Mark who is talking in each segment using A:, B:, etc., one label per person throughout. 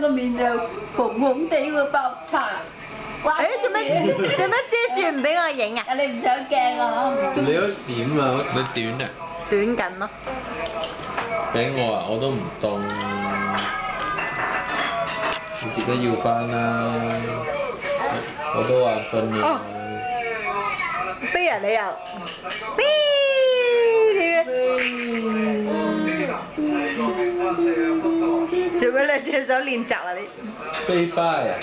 A: 個面就紅紅地喎爆茶。
B: 誒做咩遮住唔俾我影啊？
A: 你唔想鏡啊？
C: 你都閃啊！你短啊？
B: 短緊咯。
C: 俾我啊，我都唔凍。你記得要翻啦。我都眼瞓嘅。
B: 飛啊你又飛做咩你隻手練習啊你？
C: 飛快啊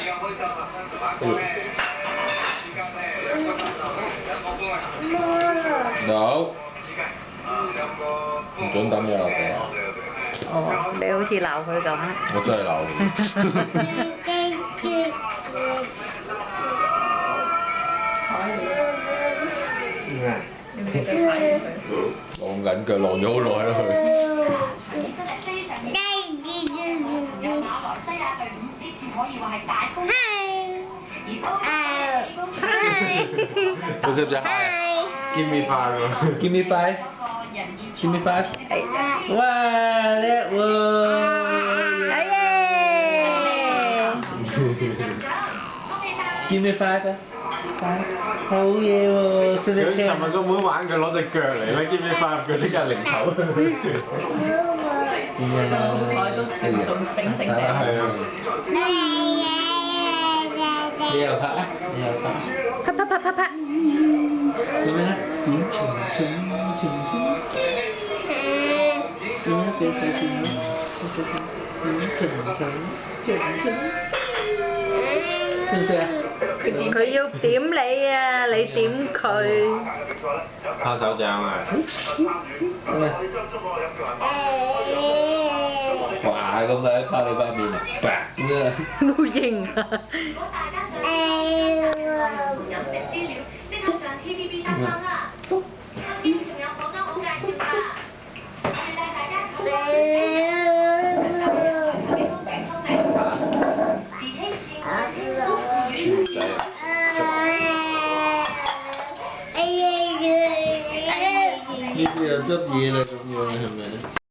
C: ！No， 唔准抌嘢落地啊！
B: 哦，你好似鬧佢咁。
C: 我真係鬧佢。晾緊腳，晾咗好耐啦佢。佢識唔識 hi？Give me five 喎。Give me five。Give me five。哇，叻喎！
B: 哎耶
C: Give me five 啊！好嘢喎！佢尋日個妹玩佢攞隻腳嚟咧，Give me five 佢即刻零頭。
A: 好彩都仲醒醒地。
C: 係啊。你又拍啊！你又拍。
B: 啪啪啪啪啪。
C: 做咩啊？點情情情情。點啊？點情情。點情情情情。識唔識啊？
B: 佢要點你啊，你點佢。
C: 拍手掌啊！做咩？哇！咁大一拍你塊面啊！咩啊？
B: 冇型啊！
C: 豬仔啊！呢啲又執嘢啦，咁樣係咪？